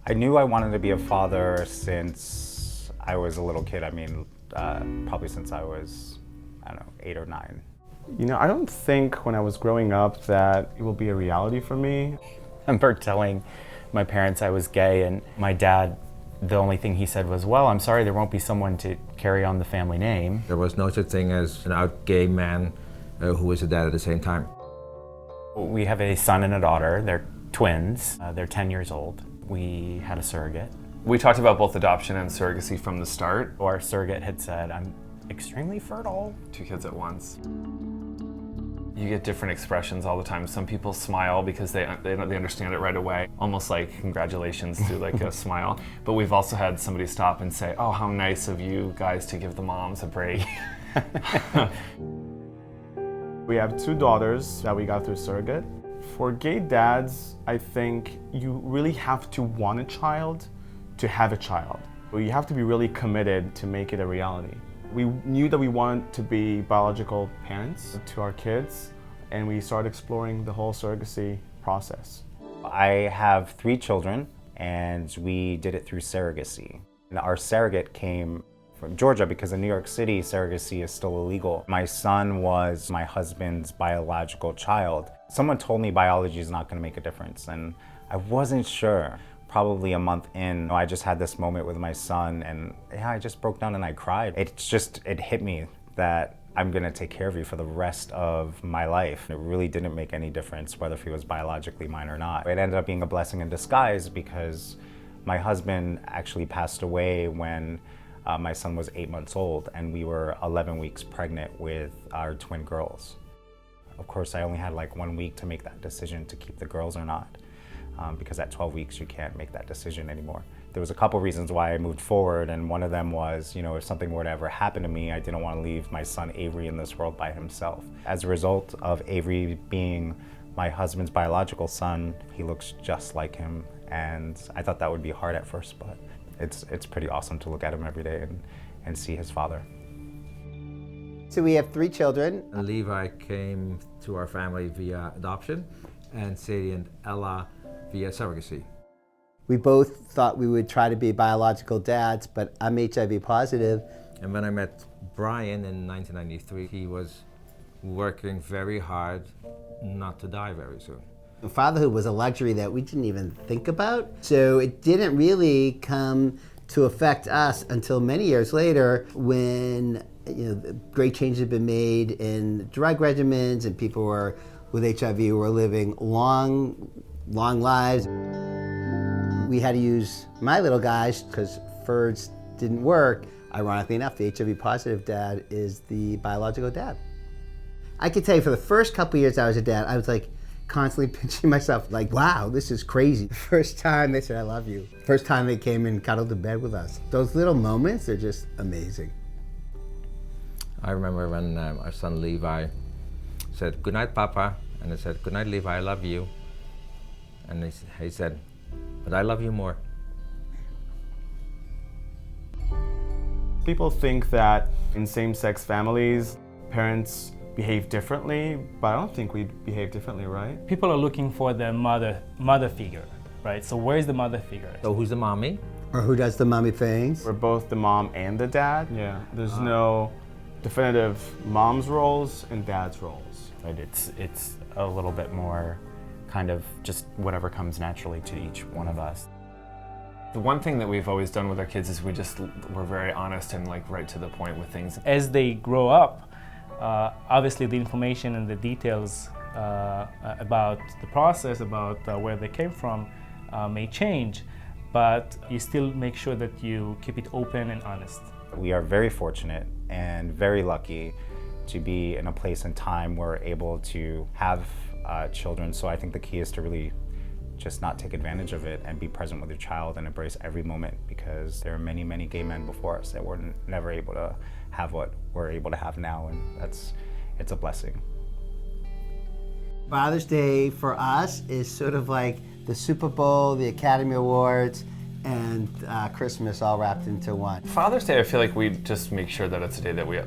I knew I wanted to be a father since I was a little kid. I mean, probably since I was, I don't know, 8 or 9. You know, I don't think when I was growing up that it will be a reality for me. I remember telling my parents I was gay, and my dad, the only thing he said was, well, I'm sorry, there won't be someone to carry on the family name. There was no such thing as an out gay man who was a dad at the same time. We have a son and a daughter. They're twins. They're 10 years old. We had a surrogate. We talked about both adoption and surrogacy from the start. Our surrogate had said, I'm extremely fertile. 2 kids at once. You get different expressions all the time. Some people smile because they understand it right away, almost like congratulations through like a smile. But we've also had somebody stop and say, oh, how nice of you guys to give the moms a break. We have 2 daughters that we got through surrogate. For gay dads, I think you really have to want a child to have a child. You have to be really committed to make it a reality. We knew that we wanted to be biological parents to our kids, and we started exploring the whole surrogacy process. I have 3 children, and we did it through surrogacy. And our surrogate came from Georgia because in New York City, surrogacy is still illegal. My son was my husband's biological child. Someone told me biology is not going to make a difference, and I wasn't sure. Probably a month in, I just had this moment with my son, and yeah, I just broke down and I cried. It hit me that I'm gonna take care of you for the rest of my life. It really didn't make any difference whether he was biologically mine or not. It ended up being a blessing in disguise because my husband actually passed away when my son was 8 months old, and we were 11 weeks pregnant with our twin girls. Of course, I only had like 1 week to make that decision to keep the girls or not. Because at 12 weeks you can't make that decision anymore. There was a couple reasons why I moved forward, and one of them was, you know, if something were to ever happen to me, I didn't want to leave my son Avery in this world by himself. As a result of Avery being my husband's biological son, he looks just like him, and I thought that would be hard at first, but it's pretty awesome to look at him every day and see his father. So we have 3 children. And Levi came to our family via adoption, and Sadie and Ella via surrogacy. We both thought we would try to be biological dads, but I'm HIV positive. And when I met Brian in 1993, he was working very hard not to die very soon. Fatherhood was a luxury that we didn't even think about. So it didn't really come to affect us until many years later when great changes had been made in drug regimens and people were with HIV were living long lives. We had to use my little guys because FERDS didn't work. Ironically enough, the HIV positive dad is the biological dad. I can tell you for the first couple years I was a dad, I was like constantly pinching myself like, wow, this is crazy. The first time they said, I love you. First time they came and cuddled in bed with us. Those little moments are just amazing. I remember when our son Levi said, good night, Papa. And I said, good night, Levi, I love you. And he said, but I love you more. People think that in same-sex families, parents behave differently, but I don't think we behave differently, right? People are looking for the mother figure, right? So where's the mother figure? So who's the mommy? Or who does the mommy things? We're both the mom and the dad. Yeah, there's no definitive mom's roles and dad's roles. Right? It's a little bit more kind of just whatever comes naturally to each one of us. The one thing that we've always done with our kids is we're very honest and like right to the point with things. As they grow up, obviously the information and the details about the process, about where they came from may change, but you still make sure that you keep it open and honest. We are very fortunate and very lucky to be in a place and time where we're able to have children. So I think the key is to really just not take advantage of it and be present with your child and embrace every moment, because there are many, many gay men before us that were never able to have what we're able to have now, and it's a blessing. Father's Day for us is sort of like the Super Bowl, the Academy Awards, and Christmas all wrapped into one. Father's Day, I feel like we just make sure that it's a day that we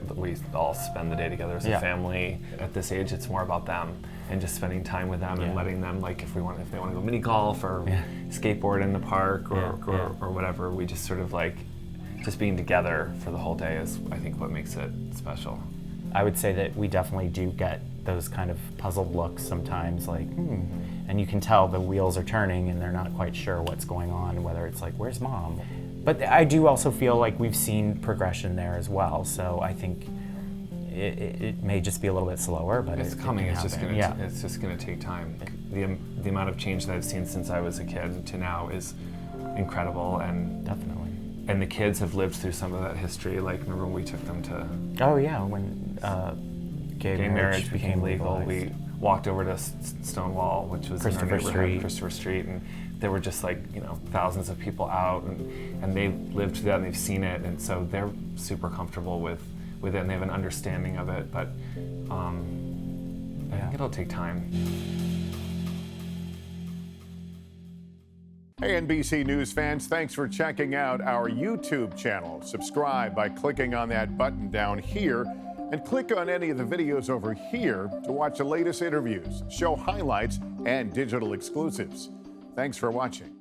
all spend the day together as a family. At this age, it's more about them. and just spending time with them and letting them, like, if they want to go mini golf or skateboard in the park or whatever, we just sort of like, just being together for the whole day is, I think, what makes it special. I would say that we definitely do get those kind of puzzled looks sometimes, like, and you can tell the wheels are turning and they're not quite sure what's going on, whether it's like, where's mom? But I do also feel like we've seen progression there as well, so I think it may just be a little bit slower, but it's coming. It's just gonna take time. The amount of change that I've seen since I was a kid to now is incredible, and definitely. And the kids have lived through some of that history. Like, remember when we took them to? Oh yeah, when gay marriage became legal, we walked over to Stonewall, which was in our neighborhood, Christopher Street, and there were just like, you know, thousands of people out, and they lived through that and they've seen it, and so they're super comfortable with it, and they have an understanding of it. But I think it'll take time. Hey, NBC News fans, thanks for checking out our YouTube channel. Subscribe by clicking on that button down here, and click on any of the videos over here to watch the latest interviews, show highlights, and digital exclusives. Thanks for watching.